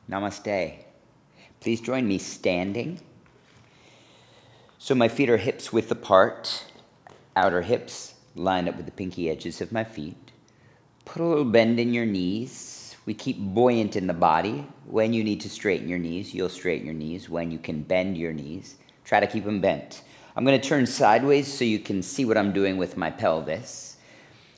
Namaste. Please join me standing. So my feet are hips width apart, outer hips lined up with the pinky edges of my feet. Put a little bend in your knees. We keep buoyant in the body. When you need to straighten your knees, you'll straighten your knees. When you can bend your knees, try to keep them bent. I'm going to turn sideways so you can see what I'm doing with my pelvis.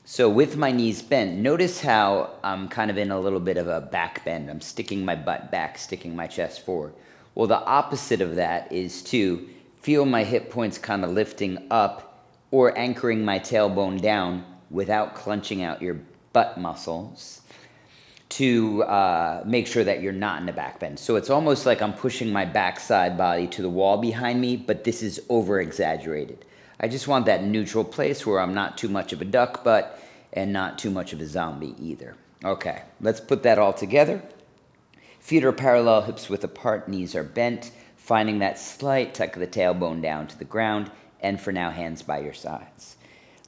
So with my knees bent, notice how I'm kind of in a little bit of a back bend. I'm sticking my butt back, sticking my chest forward. Well, the opposite of that is to feel my hip points kind of lifting up or anchoring my tailbone down without clenching out your butt muscles to make sure that you're not in a back bend. So it's almost like I'm pushing my backside body to the wall behind me, but this is over-exaggerated. I just want that neutral place where I'm not too much of a duck butt and not too much of a zombie either. Okay, let's put that all together. Feet are parallel, hips width apart, knees are bent, finding that slight tuck of the tailbone down to the ground, and for now, hands by your sides.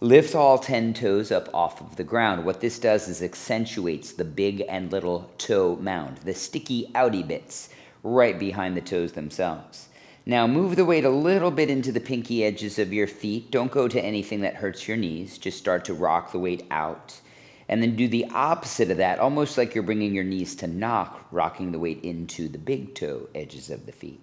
Lift all 10 toes up off of the ground. What this does is accentuates the big and little toe mound, the sticky outy bits right behind the toes themselves. Now move the weight a little bit into the pinky edges of your feet. Don't go to anything that hurts your knees. Just start to rock the weight out. And then do the opposite of that, almost like you're bringing your knees to knock, rocking the weight into the big toe edges of the feet.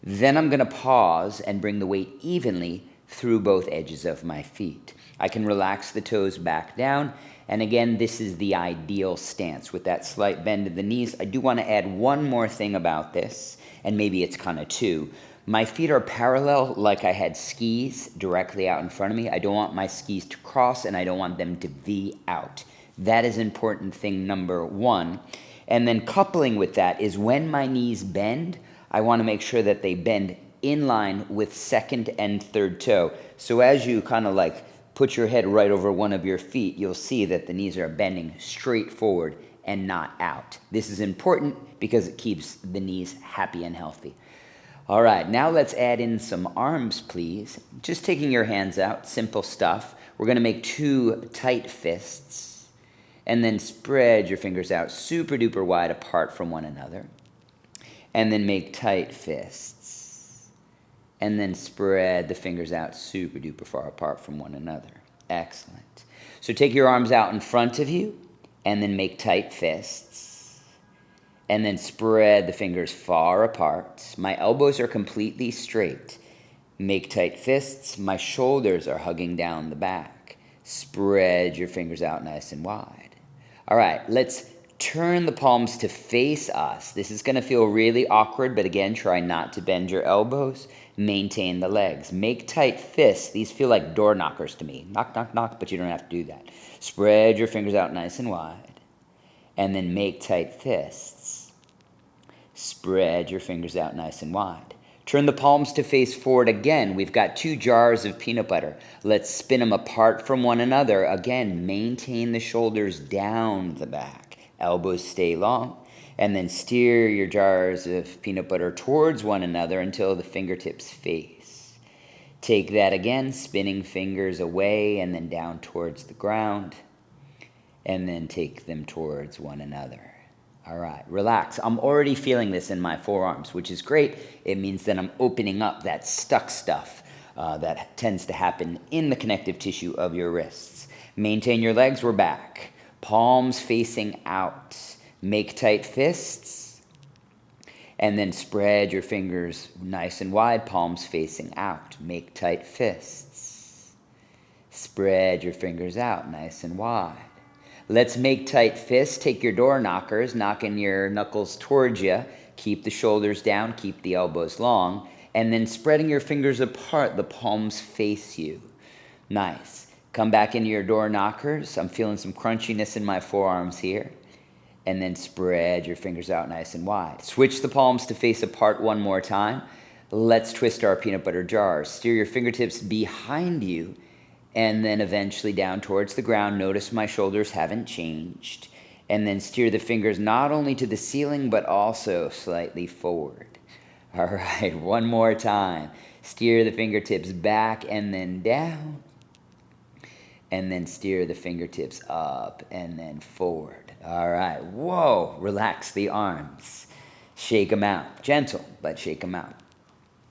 Then I'm going to pause and bring the weight evenly through both edges of my feet. I can relax the toes back down. And again, this is the ideal stance with that slight bend of the knees. I do want to add one more thing about this, and maybe it's kind of two. My feet are parallel like I had skis directly out in front of me. I don't want my skis to cross, and I don't want them to V out. That is important thing number one. And then coupling with that is when my knees bend, I want to make sure that they bend in line with second and third toe. So as you kind of like put your head right over one of your feet, you'll see that the knees are bending straight forward and not out. This is important because it keeps the knees happy and healthy. All right, now let's add in some arms, please. Just taking your hands out, simple stuff. We're going to make two tight fists, and then spread your fingers out super duper wide apart from one another. And then make tight fists. And then spread the fingers out super duper far apart from one another. Excellent. So take your arms out in front of you, and then make tight fists. And then spread the fingers far apart. My elbows are completely straight. Make tight fists. My shoulders are hugging down the back. Spread your fingers out nice and wide. All right, let's turn the palms to face us. This is going to feel really awkward, but again, try not to bend your elbows. Maintain the legs. Make tight fists. These feel like door knockers to me. Knock, knock, knock, but you don't have to do that. Spread your fingers out nice and wide. And then make tight fists. Spread your fingers out nice and wide. Turn the palms to face forward again. We've got 2 jars of peanut butter. Let's spin them apart from one another. Again, maintain the shoulders down the back. Elbows stay long. And then steer your jars of peanut butter towards one another until the fingertips face. Take that again, spinning fingers away and then down towards the ground. And then take them towards one another. All right, relax. I'm already feeling this in my forearms, which is great. It means that I'm opening up that stuck stuff that tends to happen in the connective tissue of your wrists. Maintain your legs. We're back. Palms facing out. Make tight fists. And then spread your fingers nice and wide, palms facing out. Make tight fists. Spread your fingers out nice and wide. Let's make tight fists. Take your door knockers, knocking your knuckles towards you. Keep the shoulders down, keep the elbows long. And then spreading your fingers apart, the palms face you. Nice. Come back into your door knockers. I'm feeling some crunchiness in my forearms here. And then spread your fingers out nice and wide. Switch the palms to face apart one more time. Let's twist our peanut butter jars. Steer your fingertips behind you and then eventually down towards the ground. Notice my shoulders haven't changed. And then steer the fingers not only to the ceiling, but also slightly forward. All right, one more time. Steer the fingertips back and then down. And then steer the fingertips up and then forward. All right, whoa, relax the arms. Shake them out. Gentle, but shake them out.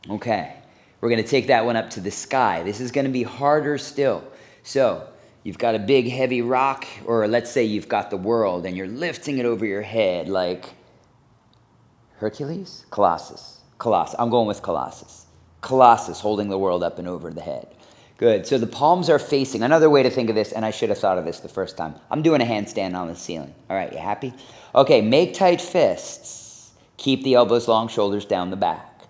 Okay. We're going to take that one up to the sky. This is going to be harder still. So you've got a big heavy rock, or let's say you've got the world and you're lifting it over your head like Hercules? Colossus. I'm going with Colossus. Colossus holding the world up and over the head. Good. So the palms are facing. Another way to think of this, and I should have thought of this the first time. I'm doing a handstand on the ceiling. All right, you happy? Okay, make tight fists. Keep the elbows long, shoulders down the back.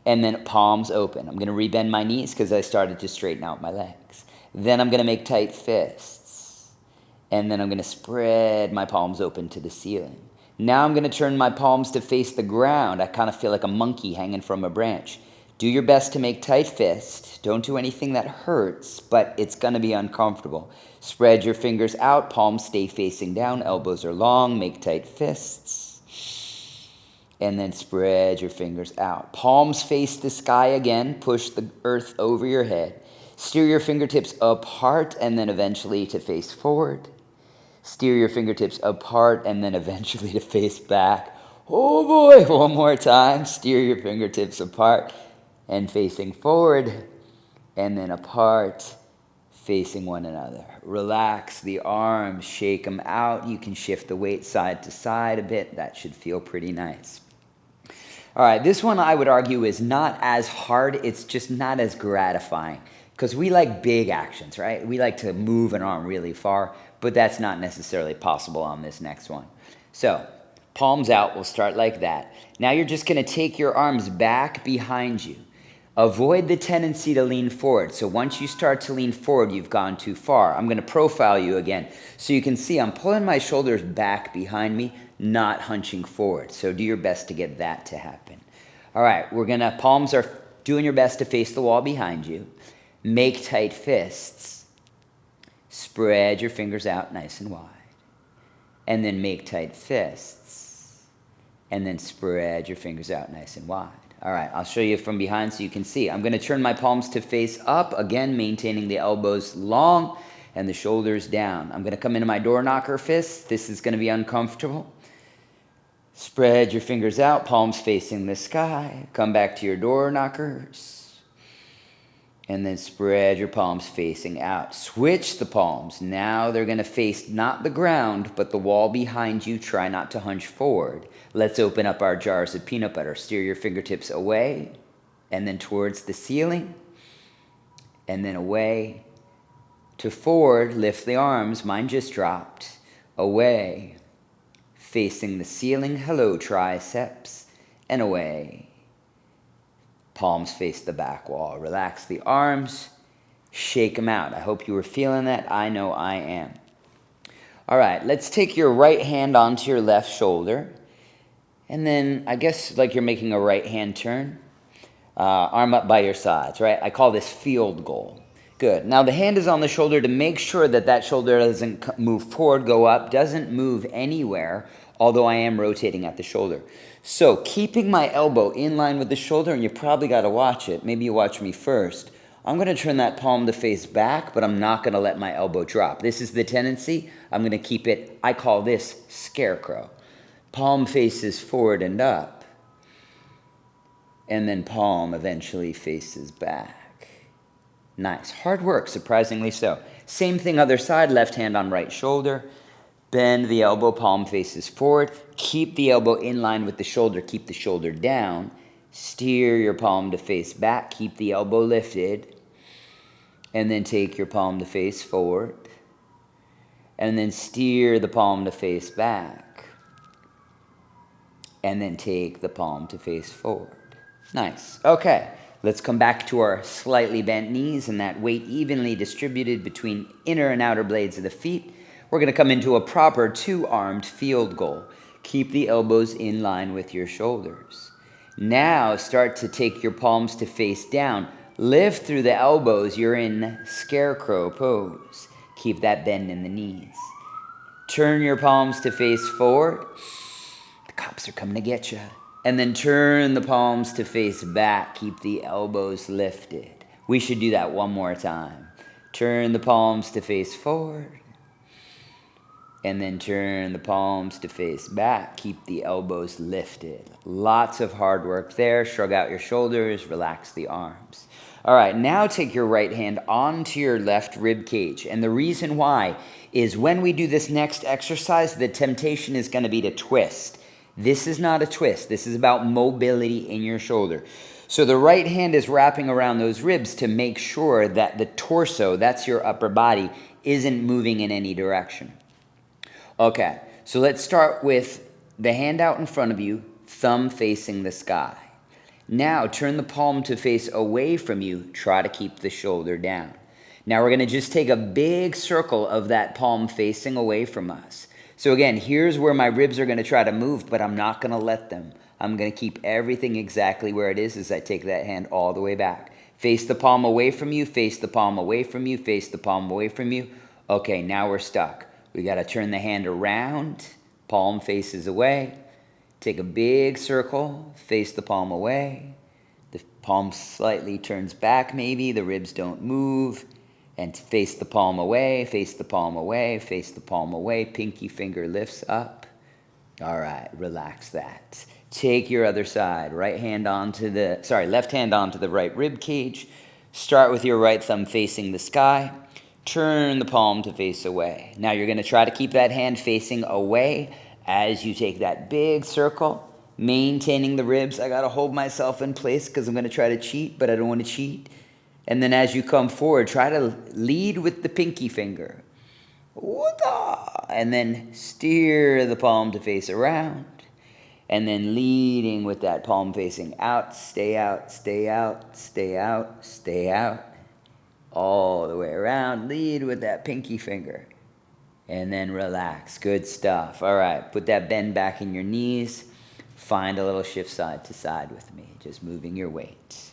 And then palms open. I'm going to rebend my knees because I started to straighten out my legs. Then I'm going to make tight fists. And then I'm going to spread my palms open to the ceiling. Now I'm going to turn my palms to face the ground. I kind of feel like a monkey hanging from a branch. Do your best to make tight fists. Don't do anything that hurts, but it's going to be uncomfortable. Spread your fingers out. Palms stay facing down. Elbows are long. Make tight fists. And then spread your fingers out. Palms face the sky again. Push the earth over your head. Steer your fingertips apart and then eventually to face forward. Steer your fingertips apart and then eventually to face back. Oh boy, one more time. Steer your fingertips apart and facing forward and then apart, facing one another. Relax the arms, shake them out. You can shift the weight side to side a bit. That should feel pretty nice. All right, this one I would argue is not as hard. It's just not as gratifying because we like big actions, right? We like to move an arm really far, but that's not necessarily possible on this next one. So palms out, we'll start like that. Now you're just going to take your arms back behind you. Avoid the tendency to lean forward. So once you start to lean forward, you've gone too far. I'm going to profile you again. So you can see I'm pulling my shoulders back behind me, not hunching forward. So do your best to get that to happen. All right, palms are doing your best to face the wall behind you. Make tight fists. Spread your fingers out nice and wide. And then make tight fists. And then spread your fingers out nice and wide. All right, I'll show you from behind so you can see. I'm going to turn my palms to face up, again, maintaining the elbows long and the shoulders down. I'm going to come into my door knocker fist. This is going to be uncomfortable. Spread your fingers out, palms facing the sky. Come back to your door knockers. And then spread your palms facing out. Switch the palms. Now they're going to face not the ground, but the wall behind you. Try not to hunch forward. Let's open up our jars of peanut butter. Steer your fingertips away and then towards the ceiling. And then away to forward. Lift the arms. Mine just dropped. Away. Facing the ceiling. Hello, triceps. And away. Palms face the back wall. Relax the arms. Shake them out. I hope you were feeling that. I know I am. All right, let's take your right hand onto your left shoulder. And then I guess like you're making a right hand turn. Arm up by your sides, right? I call this field goal. Good. Now the hand is on the shoulder to make sure that that shoulder doesn't move forward, go up, doesn't move anywhere, although I am rotating at the shoulder. So keeping my elbow in line with the shoulder, and you probably got to watch it. Maybe you watch me first. I'm going to turn that palm to face back, but I'm not going to let my elbow drop. This is the tendency. I'm going to keep it, I call this scarecrow. Palm faces forward and up, and then palm eventually faces back. Nice. Hard work, surprisingly so. Same thing other side, left hand on right shoulder. Bend the elbow, palm faces forward. Keep the elbow in line with the shoulder. Keep the shoulder down. Steer your palm to face back. Keep the elbow lifted. And then take your palm to face forward. And then steer the palm to face back. And then take the palm to face forward. Nice. Okay. Let's come back to our slightly bent knees and that weight evenly distributed between inner and outer blades of the feet. We're going to come into a proper two-armed field goal. Keep the elbows in line with your shoulders. Now start to take your palms to face down. Lift through the elbows. You're in scarecrow pose. Keep that bend in the knees. Turn your palms to face forward. The cops are coming to get you. And then turn the palms to face back. Keep the elbows lifted. We should do that one more time. Turn the palms to face forward. And then turn the palms to face back. Keep the elbows lifted. Lots of hard work there. Shrug out your shoulders, relax the arms. All right, now take your right hand onto your left rib cage. And the reason why is when we do this next exercise, the temptation is going to be to twist. This is not a twist. This is about mobility in your shoulder. So the right hand is wrapping around those ribs to make sure that the torso, that's your upper body, isn't moving in any direction. Okay, so let's start with the hand out in front of you, thumb facing the sky. Now turn the palm to face away from you. Try to keep the shoulder down. Now we're going to just take a big circle of that palm facing away from us. So again, here's where my ribs are going to try to move, but I'm not going to let them. I'm going to keep everything exactly where it is as I take that hand all the way back. Face the palm away from you, face the palm away from you, face the palm away from you. Okay, now we're stuck. We got to turn the hand around, palm faces away. Take a big circle, face the palm away. The palm slightly turns back maybe, the ribs don't move. And face the palm away, face the palm away, face the palm away. Pinky finger lifts up. All right, relax that. Take your other side, left hand onto the right rib cage. Start with your right thumb facing the sky. Turn the palm to face away. Now you're going to try to keep that hand facing away as you take that big circle, maintaining the ribs. I got to hold myself in place because I'm going to try to cheat, but I don't want to cheat. And then as you come forward, try to lead with the pinky finger. And then steer the palm to face around. And then leading with that palm facing out, stay out, stay out, stay out, stay out. All the way around, lead with that pinky finger. And then relax, good stuff. All right, put that bend back in your knees. Find a little shift side to side with me, just moving your weight.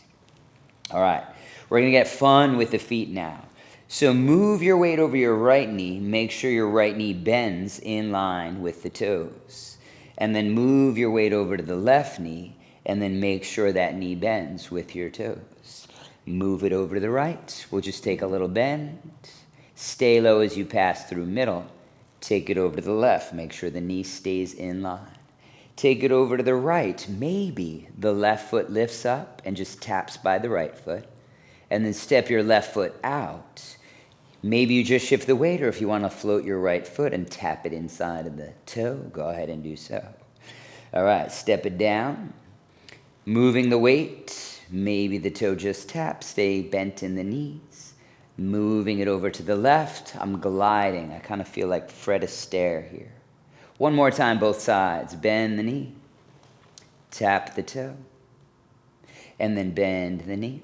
All right, we're gonna get fun with the feet now. So move your weight over your right knee, make sure your right knee bends in line with the toes. And then move your weight over to the left knee, and then make sure that knee bends with your toes. Move it over to the right. We'll just take a little bend. Stay low as you pass through middle. Take it over to the left. Make sure the knee stays in line. Take it over to the right. Maybe the left foot lifts up and just taps by the right foot. And then step your left foot out. Maybe you just shift the weight, or if you want to float your right foot and tap it inside of the toe, go ahead and do so. All right, step it down. Moving the weight. Maybe the toe just taps, stay bent in the knees. Moving it over to the left, I'm gliding. I kind of feel like Fred Astaire here. One more time, both sides. Bend the knee, tap the toe, and then bend the knee,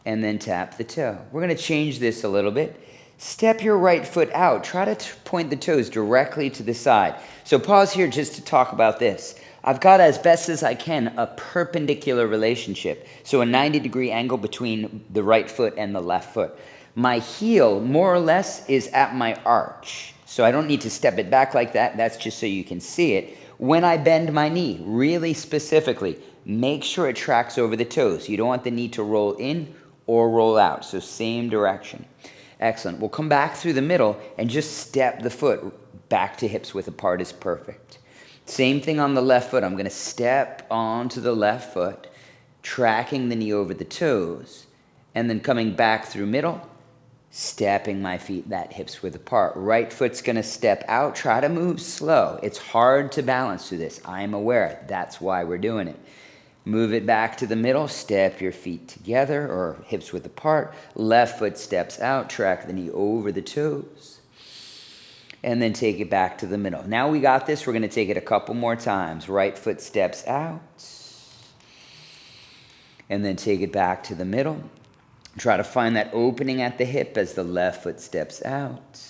and then tap the toe. We're going to change this a little bit. Step your right foot out. Try to point the toes directly to the side. So pause here just to talk about this. I've got, as best as I can, a perpendicular relationship. So a 90-degree angle between the right foot and the left foot. My heel, more or less, is at my arch. So I don't need to step it back like that. That's just so you can see it. When I bend my knee, really specifically, make sure it tracks over the toes. You don't want the knee to roll in or roll out. So same direction. Excellent. We'll come back through the middle and just step the foot back to hips width apart is perfect. Same thing on the left foot. I'm going to step onto the left foot, tracking the knee over the toes, and then coming back through middle, stepping my feet that hips width apart. Right foot's going to step out. Try to move slow. It's hard to balance through this. I'm aware. That's why we're doing it. Move it back to the middle. Step your feet together or hips width apart. Left foot steps out. Track the knee over the toes. And then take it back to the middle. Now we got this. We're going to take it a couple more times. Right foot steps out. And then take it back to the middle. Try to find that opening at the hip as the left foot steps out.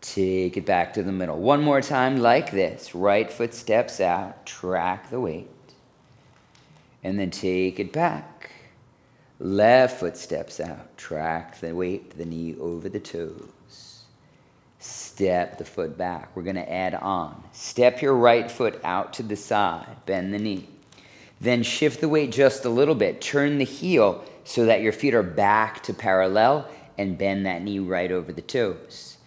Take it back to the middle. One more time like this. Right foot steps out. Track the weight. And then take it back. Left foot steps out. Track the weight, the knee over the toes. Step the foot back. We're going to add on. Step your right foot out to the side. Bend the knee. Then shift the weight just a little bit. Turn the heel so that your feet are back to parallel and bend that knee right over the toes.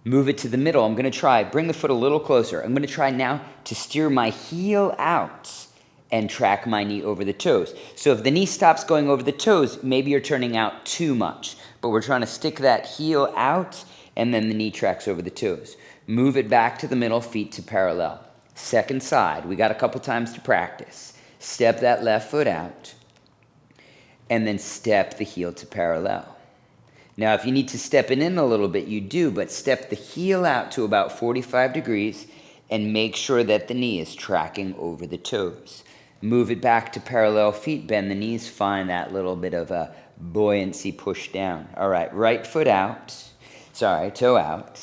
Move it to the middle. I'm going to try, bring the foot a little closer. I'm going to try now to steer my heel out and track my knee over the toes. So if the knee stops going over the toes, maybe you're turning out too much. But we're trying to stick that heel out, and then the knee tracks over the toes. Move it back to the middle, feet to parallel. Second side, we got a couple times to practice. Step that left foot out, and then step the heel to parallel. Now, if you need to step it in a little bit, you do, but step the heel out to about 45 degrees and make sure that the knee is tracking over the toes. Move it back to parallel feet, bend the knees, find that little bit of a buoyancy push down. All right, right foot out, toe out,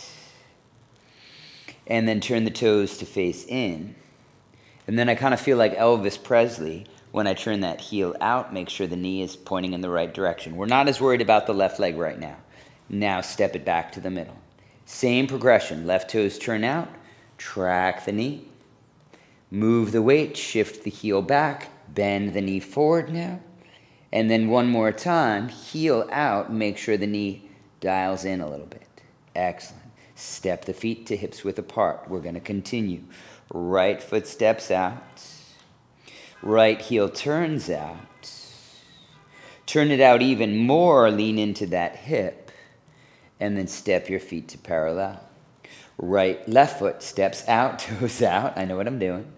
and then turn the toes to face in. And then I kind of feel like Elvis Presley when I turn that heel out, make sure the knee is pointing in the right direction. We're not as worried about the left leg right now. Now step it back to the middle. Same progression, left toes turn out, track the knee. Move the weight, shift the heel back, bend the knee forward now. And then one more time, heel out, make sure the knee dials in a little bit. Excellent. Step the feet to hips width apart. We're going to continue. Right foot steps out. Right heel turns out. Turn it out even more, lean into that hip. And then step your feet to parallel. Left foot steps out, toes out. I know what I'm doing.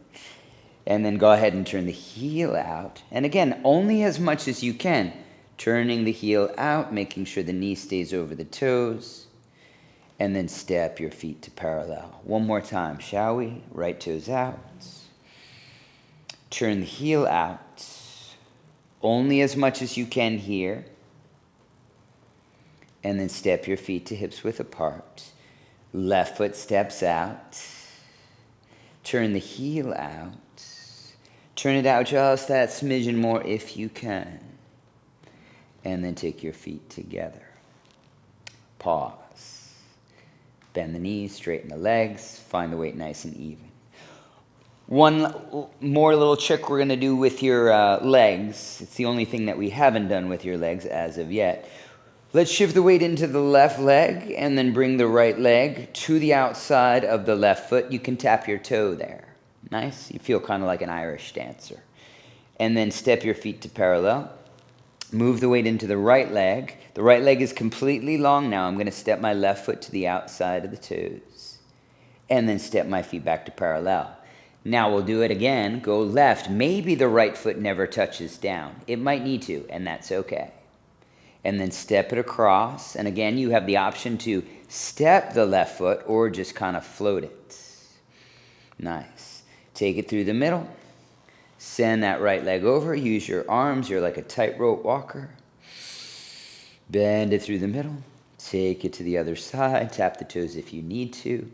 And then go ahead and turn the heel out. And again, only as much as you can. Turning the heel out, making sure the knee stays over the toes. And then step your feet to parallel. One more time, shall we? Right toes out. Turn the heel out. Only as much as you can here. And then step your feet to hips width apart. Left foot steps out. Turn the heel out. Turn it out just that smidgen more if you can. And then take your feet together. Pause. Bend the knees, straighten the legs, find the weight nice and even. One more little trick we're going to do with your legs. It's the only thing that we haven't done with your legs as of yet. Let's shift the weight into the left leg and then bring the right leg to the outside of the left foot. You can tap your toe there. Nice. You feel kind of like an Irish dancer. And then step your feet to parallel. Move the weight into the right leg. The right leg is completely long now. I'm going to step my left foot to the outside of the toes. And then step my feet back to parallel. Now we'll do it again. Go left. Maybe the right foot never touches down. It might need to, and that's okay. And then step it across. And again, you have the option to step the left foot or just kind of float it. Nice. Take it through the middle. Send that right leg over. Use your arms. You're like a tightrope walker. Bend it through the middle. Take it to the other side. Tap the toes if you need to.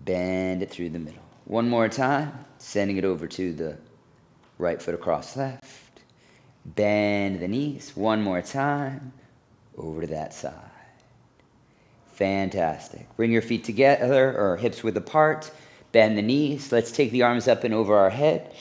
Bend it through the middle. One more time. Sending it over to the right foot across left. Bend the knees. One more time. Over to that side. Fantastic. Bring your feet together or hips width apart. Bend the knees. Let's take the arms up and over our head.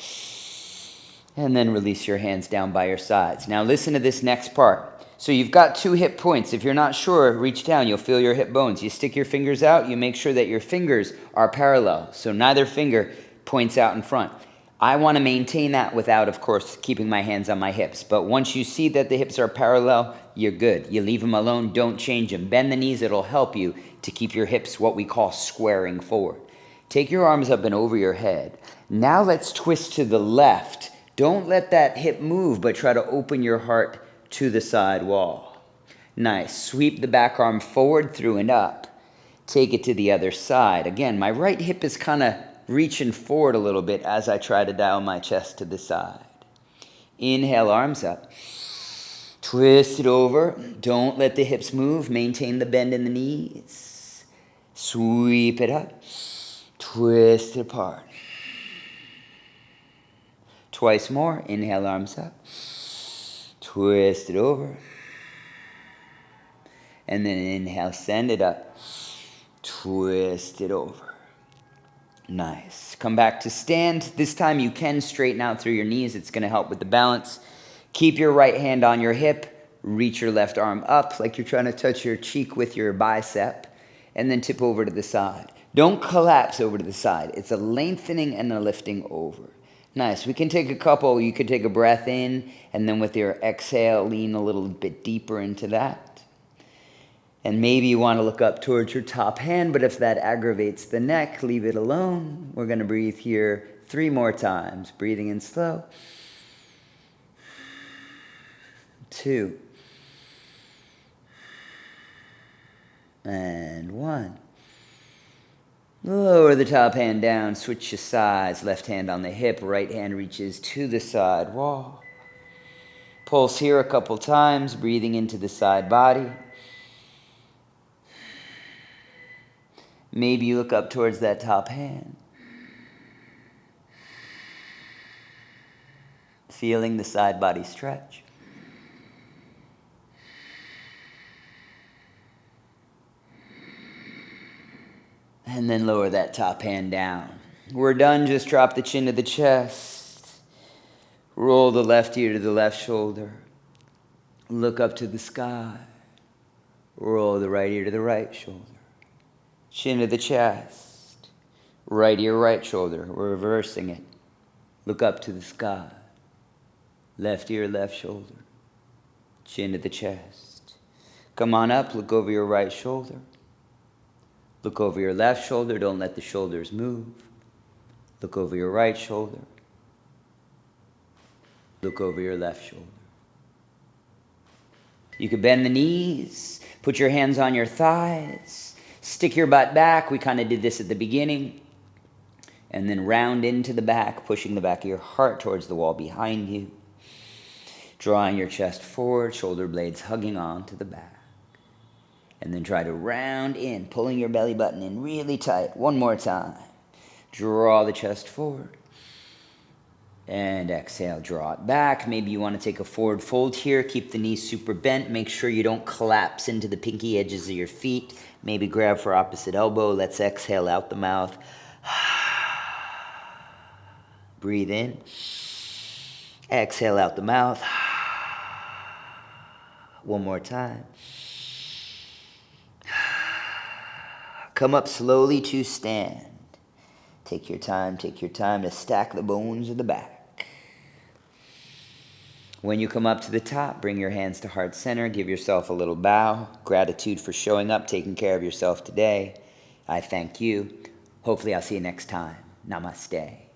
And then release your hands down by your sides. Now listen to this next part. So you've got 2 hip points. If you're not sure, reach down. You'll feel your hip bones. You stick your fingers out. You make sure that your fingers are parallel. So neither finger points out in front. I want to maintain that without, of course, keeping my hands on my hips. But once you see that the hips are parallel, you're good. You leave them alone. Don't change them. Bend the knees. It'll help you to keep your hips what we call squaring forward. Take your arms up and over your head. Now let's twist to the left. Don't let that hip move, but try to open your heart to the side wall. Nice. Sweep the back arm forward, through and up. Take it to the other side. Again, my right hip is kind of reaching forward a little bit as I try to dial my chest to the side. Inhale, arms up. Twist it over. Don't let the hips move. Maintain the bend in the knees. Sweep it up. Twist it apart. Twice more. Inhale, arms up. Twist it over. And then inhale, send it up. Twist it over. Nice. Come back to stand. This time you can straighten out through your knees. It's going to help with the balance. Keep your right hand on your hip. Reach your left arm up like you're trying to touch your cheek with your bicep. and then tip over to the side. Don't collapse over to the side. It's a lengthening and a lifting over. Nice. We can take a couple. You could take a breath in, and then with your exhale, lean a little bit deeper into that. And maybe you want to look up towards your top hand, but if that aggravates the neck, leave it alone. We're going to breathe here 3 more times. Breathing in slow. 2. And 1. Lower the top hand down, switch your sides, left hand on the hip, right hand reaches to the side wall. Pulse here a couple times, breathing into the side body. Maybe you look up towards that top hand. Feeling the side body stretch. And then lower that top hand down. We're done. Just drop the chin to the chest. Roll the left ear to the left shoulder. Look up to the sky. Roll the right ear to the right shoulder. Chin to the chest. Right ear, right shoulder. We're reversing it. Look up to the sky. Left ear, left shoulder. Chin to the chest. Come on up. Look over your right shoulder. Look over your left shoulder. Don't let the shoulders move. Look over your right shoulder. Look over your left shoulder. You could bend the knees. Put your hands on your thighs. Stick your butt back. We kind of did this at the beginning. And then round into the back, pushing the back of your heart towards the wall behind you. Drawing your chest forward, shoulder blades hugging on to the back. And then try to round in, pulling your belly button in really tight. One more time. Draw the chest forward. And exhale, draw it back. Maybe you want to take a forward fold here. Keep the knees super bent. Make sure you don't collapse into the pinky edges of your feet. Maybe grab for opposite elbow. Let's exhale out the mouth. Breathe in. Exhale out the mouth. One more time. Come up slowly to stand. Take your time to stack the bones of the back. When you come up to the top, bring your hands to heart center. Give yourself a little bow. Gratitude for showing up, taking care of yourself today. I thank you. Hopefully I'll see you next time. Namaste.